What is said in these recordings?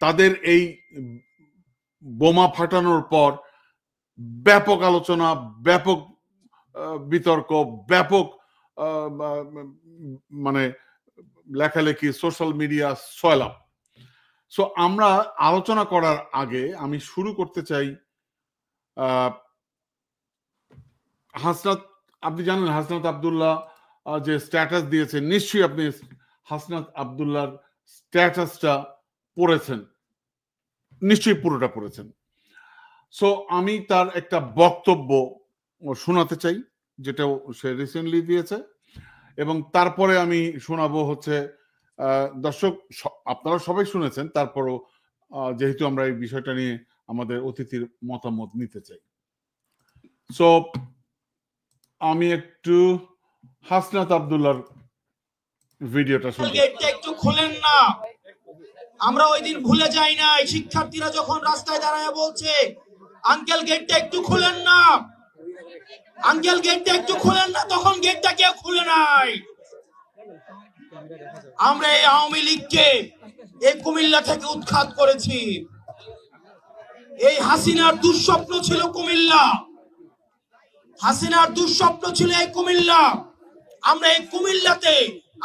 তাদের এই বোমা ফাটানোর পর ব্যাপক আলোচনা, ব্যাপক বিতর্ক, ব্যাপক মানে লেখালেখি, সোশ্যাল মিডিয়া সয়লাভ। সো আমরা আলোচনা করার আগে আমি শুরু করতে চাই, হাসনাত, আপনি জানেন হাসনাত আব্দুল্লাহ যে স্ট্যাটাস দিয়েছে, নিশ্চয়ই আপনি হাসনাত আব্দুল্লাহর স্ট্যাটাসটা পড়েছেন, নিশ্চয়ই পুরোটা পড়েছেন। সো আমি তার একটা বক্তব্য শোনাতে চাই, যেটা সে রিসেন্টলি দিয়েছে, এবং তারপরে আমি শোনাবো হচ্ছে, দর্শক আপনারা সবাই শুনেছেন, তারপরও যেহেতু আমরা এই বিষয়টা নিয়ে আমাদের অতিথির মতামত নিতে চাই। সো আমি একটু হাসনাত আব্দুল্লাহর ভিডিওটা শুনতে। গেটটা একটু খুলেন না, আমরা ওই দিন ভুলে যাই না। শিক্ষার্থীরা যখন রাস্তায় দাঁড়ায় বলছে আঙ্কেল গেটটা একটু খুলেন না, আঙ্কেল গেটটা একটু খুলেন না, তখন গেটটা কেউ খুলে নাই। আমরা এই আওয়ামী লীগকে এই কুমিল্লা থেকে উৎখাত করেছি। এই হাসিনার দুঃস্বপ্ন ছিল কুমিল্লা, হাসিনার দুঃস্বপ্ন ছিল এই কুমিল্লা। আমরা এই কুমিল্লাতে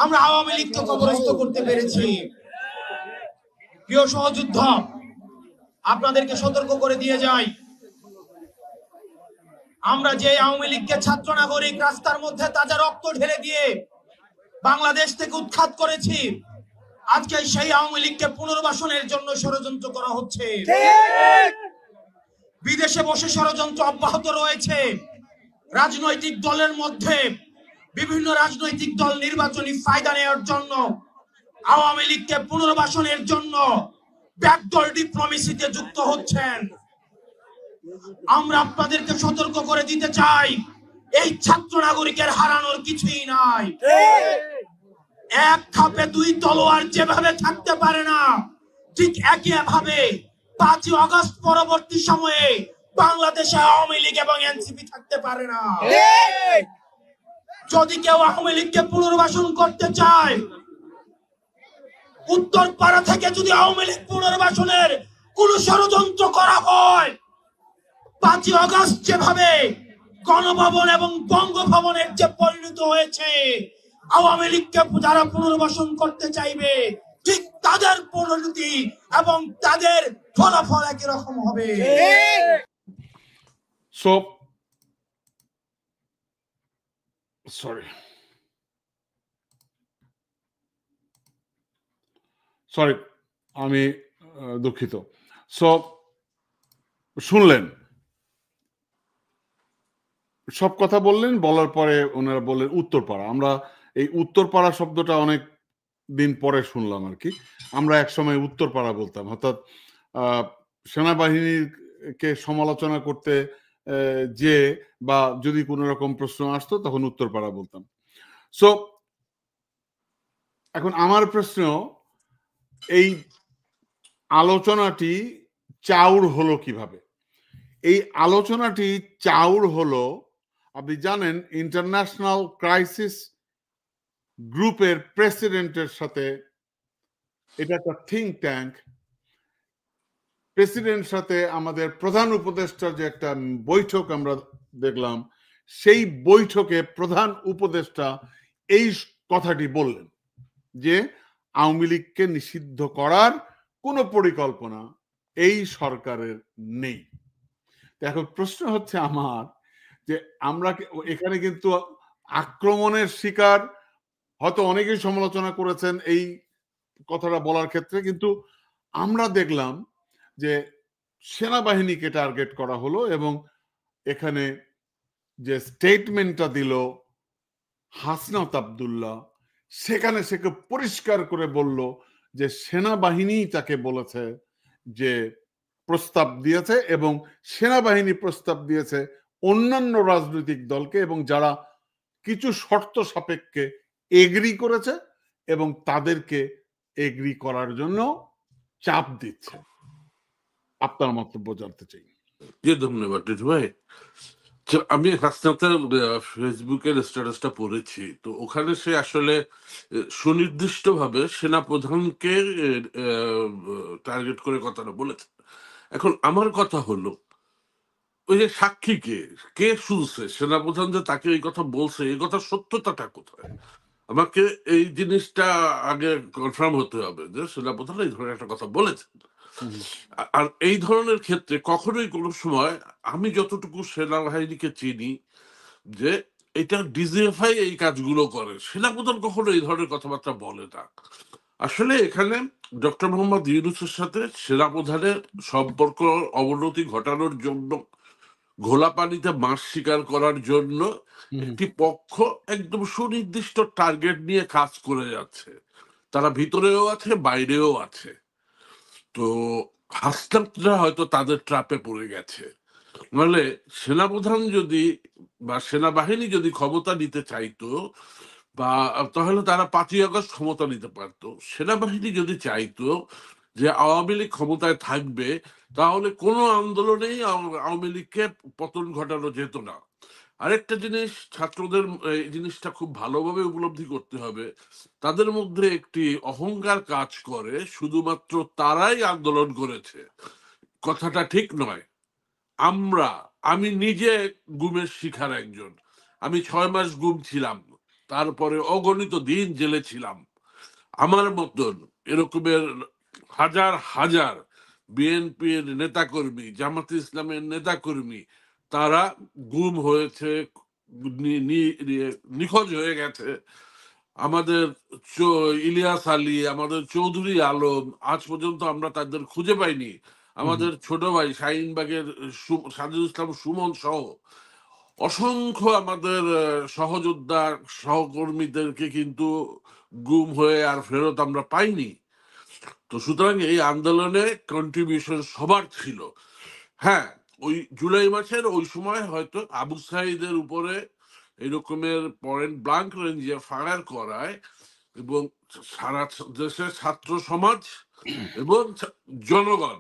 আমরা আওয়ামী লীগকে কবরস্থ করতে পেরেছি। প্রিয় সহযোদ্ধা, আপনাদেরকে সতর্ক করে দিয়ে যাই, আমরা যে আওয়ামী লীগকে ছাত্র নাগরিক রাস্তার মধ্যে তাজা রক্ত ঢেলে দিয়ে বাংলাদেশ থেকে উৎখাত করেছি, আজকে সেই আওয়ামী লীগকে পুনর্বাসনের জন্য ষড়যন্ত্র করা হচ্ছে। বিদেশে বসে ষড়যন্ত্র অব্যাহত রয়েছে। রাজনৈতিক দলের মধ্যে বিভিন্ন রাজনৈতিক দল নির্বাচনী ফায়দা নেওয়ার জন্য আওয়ামী লীগকে পুনর্বাসনের জন্য ব্যাকডোর ডিপ্লোমেসিতে যুক্ত হচ্ছেন। আমরা আপনাদেরকে সতর্ক করে দিতে চাই, এই ছাত্র নাগরিকের হারানোর কিছুই নাই। এক খাপে দুই তলোয়ার যেভাবে থাকতে পারে না, ঠিক একই ভাবে 5ই আগস্ট পরবর্তী সময়ে বাংলাদেশে আওয়ামী লীগ এবং এনসিপি থাকতে পারে না। যদি কেউ আওয়ামী লীগকে পুনর্বাসন করতে চায়, উত্তরপাড়া থেকে যদি আওয়ামী লীগ পুনর্বাসনের কোন ষড়যন্ত্র করা হয়, 5ই আগস্ট যেভাবে গণভবন এবং বঙ্গভবনের যে পরিণত হয়েছে, আওয়ামী লীগকে যারা পুনর্বাসন করতে চাইবে ঠিক তাদের পরিণতি এবং তাদের ফলাফল একই রকম হবে। সো সরি, আমি দুঃখিত। সো শুনলেন, সব কথা বললেন, বলার পরে ওনারা বললেন উত্তরপাড়া। আমরা এই উত্তরপাড়া শব্দটা অনেক দিন পরে শুনলাম আর কি। আমরা একসময় উত্তরপাড়া বলতাম, অর্থাৎ সেনাবাহিনীকে সমালোচনা করতে যে বা যদি কোনো রকম প্রশ্ন আসতো তখন উত্তরপাড়া বলতাম। সো এখন আমার প্রশ্ন, এই আলোচনাটি চাউর হলো কিভাবে? এই আলোচনাটি চাউর হলো, আপনি জানেন ইন্টারন্যাশনাল ক্রাইসিস গ্রুপের প্রেসিডেন্টের সাথে, এটা একটা থিঙ্ক ট্যাঙ্ক, প্রেসিডেন্টের সাথে আমাদের প্রধান উপদেষ্টার যে একটা বৈঠক আমরা দেখলাম, সেই বৈঠকে প্রধান উপদেষ্টা এই কথাটি বললেন যে আওয়ামী লীগকে নিষিদ্ধ করার কোনো পরিকল্পনা এই সরকারের নেই। এখন প্রশ্ন হচ্ছে আমার, যে আমরা এখানে কিন্তু আক্রমণের শিকার, হয়তো অনেকেই সমালোচনা করেছেন এই কথাটা বলার ক্ষেত্রে, কিন্তু আমরা দেখলাম যে সেনাবাহিনীকে টার্গেট করা হলো এবং এখানে যে স্টেটমেন্টটা দিল হাসনাত আব্দুল্লাহ, সেখানে সে পরিষ্কার করে বলল যে সেনাবাহিনী তাকে বলেছে যে প্রস্তাব দিয়েছে, এবং সেনাবাহিনী প্রস্তাব দিয়েছে অন্যান্য রাজনৈতিক দলকে, এবং যারা কিছু শর্ত সাপেক্ষে এগ্রি করেছে এবং তাদেরকে এগ্রি করার জন্য চাপ দিচ্ছে। আপনার মন্তব্য জানতে চাই। জি, ধন্যবাদ টিটু ভাই। আমি হাসনাতের ফেসবুকের স্ট্যাটাসটা পড়েছি, তো ওখানে সে আসলে সুনির্দিষ্টভাবে সেনাপ্রধানকে টার্গেট করে কথাটা বলেছে। এখন আমার কথা হলো, ওই যে সাক্ষী কে কে শুনছে, সেনাপ্রধান যে তাকে এই কথা বলছে, এই কথার সত্যতাটা কোথায়? আমাকে এই জিনিসটা আগে কনফার্ম হতে হবে যে সেনাপ্রধান এই ধরনের একটা কথা বলেছেন। আর এই ধরনের ক্ষেত্রে কখনোই কোনো সময়, আমি যতটুকু সেনাবাহিনীকে চিনি, যে এটা ডিজিএফআই এই কাজগুলো করে, সেনাপ্রধান কখনো এই ধরনের কথাবার্তা বলে না। আসলে এখানে ডক্টর মোহাম্মদ ইউনূসের সাথে সেনাপ্রধানের সম্পর্ক অবনতি ঘটানোর জন্য, ঘোলা পানিতে মাছ শিকার করার জন্য একটি পক্ষ একদম সুনির্দিষ্ট টার্গেট নিয়ে কাজ করে যাচ্ছে। তারা ভিতরেও আছে, বাইরেও আছে। তো হাসনাতরা হয়তো তাদের ট্র্যাপে পড়ে গেছে। মানে সেনাপ্রধান যদি বা সেনাবাহিনী যদি ক্ষমতা নিতে চাইতো, বা তাহলে তারা 5ই আগস্ট ক্ষমতা নিতে পারতো। সেনাবাহিনী যদি চাইতো যে আওয়ামী লীগ ক্ষমতায় থাকবে, তাহলে কোনো আন্দোলনেই আওয়ামী লীগকে পতন ঘটানো যেত না। আরেকটা জিনিস, ছাত্রদের এই জিনিসটা খুব ভালোভাবে উপলব্ধি করতে হবে, তাদের মধ্যে একটি অহংকার কাজ করে, শুধুমাত্র তারাই আন্দোলন করেছে কথাটা ঠিক নয়। আমি নিজে গুমের শিকার একজন। আমি 6 মাস গুম ছিলাম, তারপরে অগণিত দিন জেলে ছিলাম। আমার মতন এরকমের হাজার হাজার বিএনপির নেতাকর্মী, জামাতে ইসলামের নেতাকর্মী, তারা গুম হয়েছে, নিখোঁজ হয়ে গেছে। আমাদের ইলিয়াস আলী, আমাদের চৌধুরী আলম, আজ পর্যন্ত আমরা তাদের খুঁজে পাইনি। আমাদের ছোট ভাই শাহিনবাগের সাজিদুল ইসলাম সুমন সহ অসংখ্য আমাদের সহযোদ্ধা সহকর্মীদেরকে কিন্তু গুম হয়ে আর ফেরত আমরা পাইনি। তো সুতরাং এই আন্দোলনে কন্ট্রিবিউশন সবার ছিল। হ্যাঁ, ওই জুলাই মাসের ওই সময় হয়তো আবু সাইদের উপরে এরকমের পয়েন্ট ব্লাঙ্ক রেঞ্জে ফায়ার করায়, এবং সারা দেশের ছাত্র সমাজ এবং জনগণ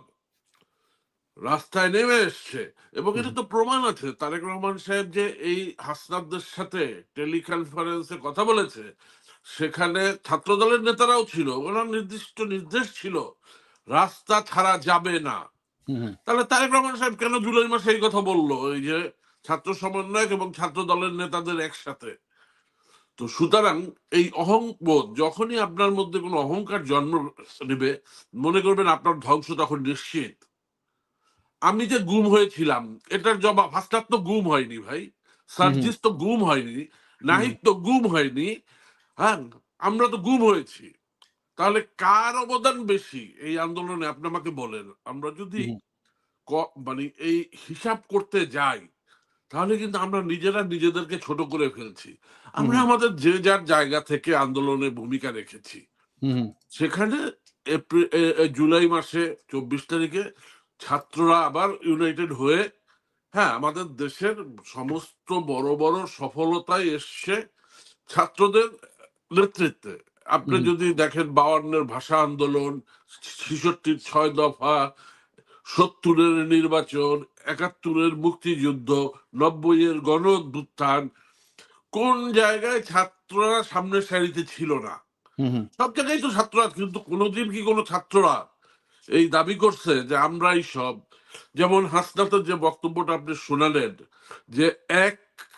রাস্তায় নেমে এসছে। এবং এটা তো প্রমাণ আছে, তারেক রহমান সাহেব যে এই হাসনাতদের সাথে টেলিকনফারেন্সে কথা বলেছে, সেখানে ছাত্র দলের নেতারাও ছিল, ওনার নির্দিষ্ট নির্দেশ ছিল রাস্তা ছাড়া যাবে না। তাহলে তারেক রহমান সাহেব কেন জুলাই মাসে এই কথা বললো, এই যে ছাত্র সমন্বয়ক এবং ছাত্র দলের নেতাদের একসাথে? তো সুতরাং এই অহংবোধ, যখনই আপনার মধ্যে কোনো অহংকার জন্ম নেবে, মনে করবেন আপনার ধ্বংস তখন নিশ্চিত। আমি যে গুম হয়েছিলাম, এটার জবাব, হাসনাত তো গুম হয়নি ভাই, সার্জিস তো গুম হয়নি, নাহিদ তো গুম হয়নি, হ্যাঁ, আমরা তো গুম হয়েছি। তাহলে কার অবদান বেশি এই আন্দোলনে, আপনি আমাকে বলেন। আমরা যদি মানে এই হিসাব করতে যাই, তাহলে কিন্তু আমরা নিজেরা নিজেদেরকে ছোট করে ফেলছি। আমরা আমাদের যে যার জায়গা থেকে আন্দোলনে ভূমিকা রেখেছি। সেখানে জুলাই মাসে 24 তারিখে ছাত্ররা আবার ইউনাইটেড হয়ে, হ্যাঁ, আমাদের দেশের সমস্ত বড় বড় সফলতায় এসছে ছাত্রদের নেতৃত্বে। আপনি যদি দেখেন 52-এর ভাষা আন্দোলন, 66-র 6 দফা, 70-এর নির্বাচন, 71-এর মুক্তিযুদ্ধ, 90-এর গণ অভ্যুত্থান, কোন জায়গায় ছাত্ররা সামনের সারিতে ছিল না? সব জায়গায় তো ছাত্ররা, কিন্তু কোনোদিন কি কোনো ছাত্ররা এই দাবি করছে যে আমরাই সব? যেমন হাসনাতের যে বক্তব্যটা আপনি শোনালেন, যে এক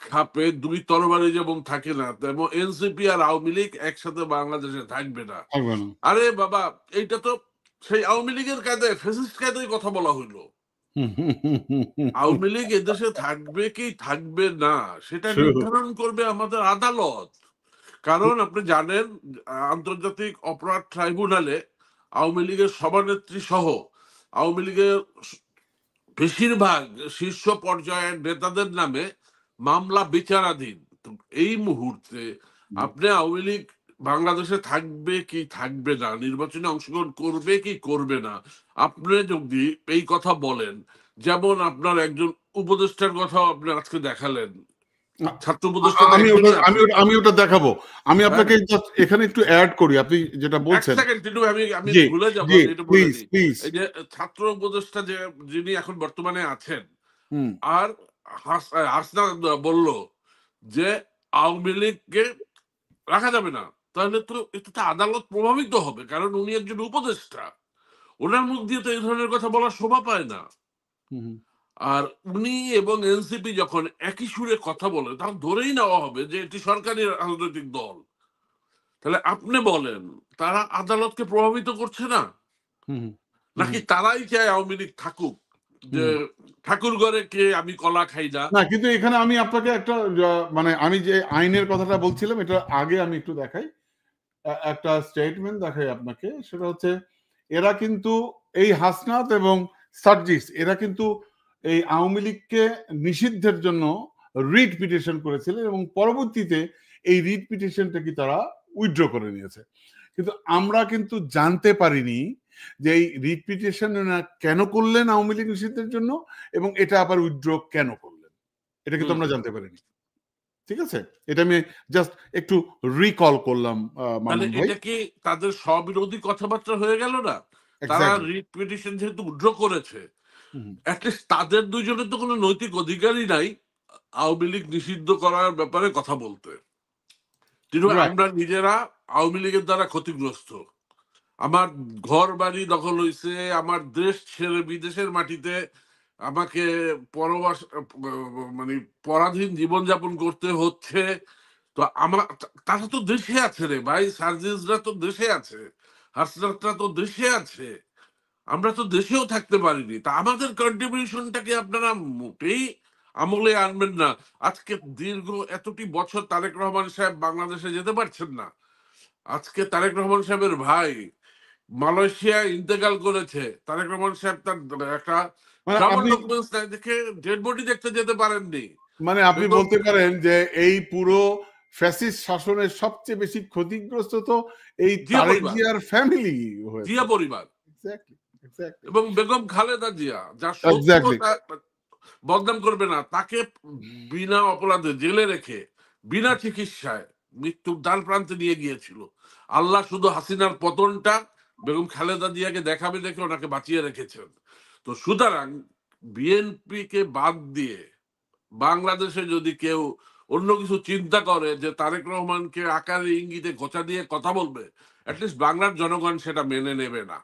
খাপে দুই তরবারি যেমন থাকে না, তেমন এনসিপি আর আওয়ামী লীগ একসাথে বাংলাদেশে থাকবে না। আরে বাবা, এইটা তো সেই আওয়ামী লীগের কায়দে, ফ্যাসিস্ট কায়দায় কথা বলা হইলো। আওয়ামী লীগ এদেশে থাকবে কি থাকবে না, সেটা নির্ধারণ করবে আমাদের আদালত। কারণ আপনি জানেন, আন্তর্জাতিক অপরাধ ট্রাইব্যুনালে আওয়ামী লীগের সভানেত্রী সহ আওয়ামী লীগের বেশিরভাগ শীর্ষ পর্যায়ের নেতাদের নামে মামলা বিচারাধীন। এই মুহূর্তে আপনি আওয়ামী লীগ বাংলাদেশে থাকবে কি থাকবে না, নির্বাচনে অংশগ্রহণ করবে কি করবে না, আপনি যদি এই কথা বলেন, যেমন আপনার একজন উপদেষ্টার কথা আপনি আজকে দেখালেন, ছাত্র উপদেষ্টা, আমি ওটা দেখাবো। আমি আপনাকে এখানে একটু অ্যাড করি, আপনি যেটা বলছেন। আমি ভুলে যাবো, এই যে ছাত্র উপদেষ্টা যে যিনি এখন বর্তমানে আছেন, আর হাসনাত বলল যে আওয়ামী লীগকে রাখা যাবে না, তাহলে তো এটাতে আদালত প্রভাবিত হবে, কারণ উনি একজন উপদেষ্টা, ওনার মুখ দিয়ে তো এই ধরনের কথা বলার শোভা পায় না। আর উনি এবং এনসিপি যখন একই সুরে কথা বলে, তখন ধরেই নেওয়া হবে যে এটি সরকারি রাজনৈতিক দল। তাহলে আপনি বলেন, তারা আদালতকে প্রভাবিত করছে না? নাকি তারাই চায় আওয়ামী লীগ থাকুক, যে ঠাকুর ঘরে কে আমি কলা খাই না? না, কিন্তু এখানে আমি আপনাকে একটা মানে আমি যে আইনের কথাটা বলছিলাম, এটা আগে আমি একটু দেখাই, একটা স্টেটমেন্ট দেখাই আপনাকে। সেটা হচ্ছে, এরা কিন্তু এই হাসনাত এবং সার্জিস এরা কিন্তু এই আওয়ামী লীগকে নিষিদ্ধের জন্য রিট পিটিশন করেছিলেন এবং পরবর্তীতে এই রিট পিটিশনটা কি তারা উইথড্র করে নিয়েছে। কিন্তু আমরা কিন্তু জানতে পারিনি যে এই রিট পিটিশন কেন করলেন আওয়ামী লীগ নিষিদ্ধের জন্য, এবং এটা আবার উইথড্র কেন করলেন, এটা কিন্তু আমরা জানতে পারিনি। ঠিক আছে, এটা আমি জাস্ট একটু রিকল করলাম। মানে এটা কি তাদের স্ববিরোধী কথাবার্তা হয়ে গেল না? তারা রিট পিটিশন যেহেতু উইথড্র করেছে, অ্যাটলিস্ট তাদের দুইজনের তো কোনো নৈতিক অধিকারই নাই আওয়ামী লীগ নিষিদ্ধ করার ব্যাপারে কথা বলতে। কিন্তু আমরা নিজেরা আওয়ামী লীগের দ্বারা ক্ষতিগ্রস্ত। আমার ঘর বাড়ি দখল হয়েছে, আমার দেশ ছেড়ে বিদেশের মাটিতে আমাকে পরবাস মানে পরাধীন জীবনযাপন করতে হচ্ছে। তো আমার তারা তো দেশে আছে রে ভাই, সার্জিসরা তো দেশে আছে, হাসনাতরা তো দেশে আছে, আমরা তো দেশেও থাকতে পারিনি। তা আমাদের কন্ট্রিবিউশনটাকে আপনারা মোটেই আমলে আনবেন না। আজকে দীর্ঘ এতটি বছর তারেক রহমান সাহেব বাংলাদেশে যেতে পারছেন না। আজকে তারেক রহমান সাহেবের ভাই মালয়েশিয়া ইন্তেকাল করেছে, তারেক রহমান সাহেব তার একটা ডকুমেন্টস দেখে ডেড বডি দেখতে যেতে পারেননি। মানে আপনি বলতে পারেন যে এই পুরো ফ্যাসিস্ট শাসনের সবচেয়ে বেশি ক্ষতিগ্রস্ত তো এই তারেক জিয়ার ফ্যামিলি, জিয়া পরিবার এবং বেগম খালেদা জিয়া, যার বদনাম করবে না, তাকে বিনা অপরাধে জেলে রেখে বিনা চিকিৎসায় মৃত্যুর দ্বার প্রান্তে নিয়ে গিয়েছিল। আল্লাহ শুধু হাসিনার পতনটা বেগম খালেদা জিয়াকে দেখাবে দেখে ওনাকে বাঁচিয়ে রেখেছেন। তো সুতরাং বিএনপি কে বাদ দিয়ে বাংলাদেশে যদি কেউ অন্য কিছু চিন্তা করে যে তারেক রহমানকে আকারে ইঙ্গিতে গোছা দিয়ে কথা বলবে, অ্যাটলিস্ট বাংলার জনগণ সেটা মেনে নেবে না।